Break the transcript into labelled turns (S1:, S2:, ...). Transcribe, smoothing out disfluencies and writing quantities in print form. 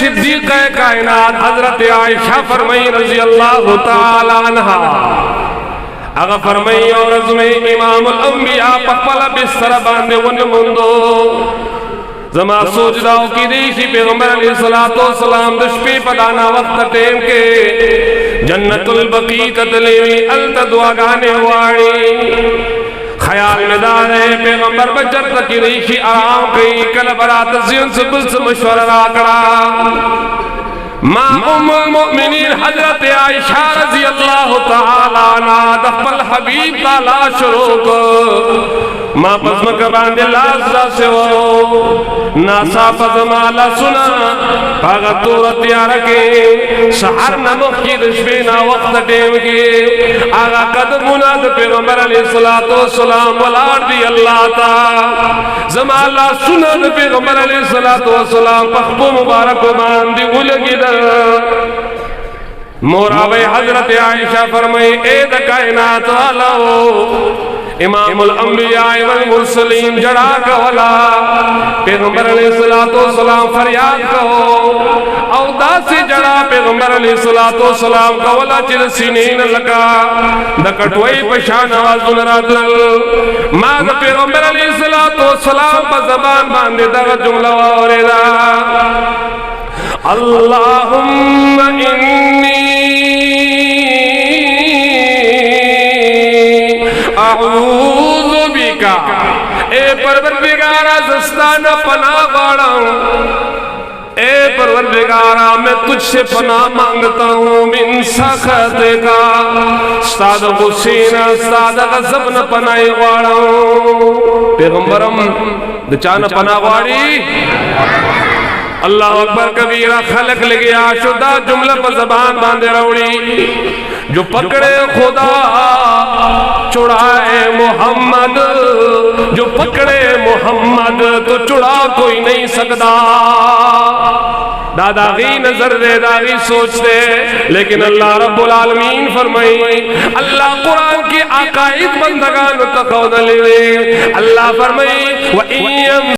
S1: صدیقہ کائنات حضرت عائشہ فرمائی رضی اللہ تعالی عنہ اگر فرمائی اور میں امام الانبیاء پخپلا بستر باندے ونمندو زما سوچ داؤ کی دیشی پیغمبر علیہ السلام دشپی پدانا وقت ٹیم کے جنت البقی تدلیوی التدوا گانے واڑی خیال میں دارے پیغمبر بچر تکی ریشی آرام کئی کل برات زیون سے بل سے مشورہ راکڑا ما ام المؤمنین حضرت عائشہ رضی اللہ تعالی عنہ دخل حبیب تعالی شروع کو ما پزمک باندے لازدہ سے ہو ناسا پزمالا سنا پاگا تورت یارکے سحر نمخ کی دشبینا وقت ٹیم کی آگا قدمونا دا پیغمبر علیہ السلام والار دی اللہ تا زمالا سنا دا پیغمبر علیہ السلام پخبو مبارک باندی گلگی دا موراوی حضرت عائشہ فرمائی اے دا کائنات والا ہو امام الانبیاء والمرسلین جڑا کولا پیغمبر علیہ السلام فریاد کہو او دا سے جڑا پیغمبر علیہ السلام کولا چل سینین لکا دا کٹوئی پشان آوازون راتل ما دا پیغمبر علیہ السلام پا زبان باندے دا جملہ واردا اللہم انی اعوذ بکا اے پروردگارا زستانا پناہ باڑاؤں اے پروردگارا میں تجھ سے پناہ مانگتا ہوں من سخت کا استاد حسین استاد غضب نہ پناہ باڑاؤں پیغمبرم دچانا پناہ باڑی اللہ اکبر کبیرہ خلق لگیا شدہ جملہ پر زبان باندے روڑی جو پکڑے خدا چڑھائے محمد جو پکڑے محمد تو چڑھا کوئی نہیں سکتا دادا غی نظر دے داغی سوچ دے لیکن اللہ رب العالمین فرمائی اللہ قرآن کی عقائد بندگان تقود لے اللہ فرمائی وَإِن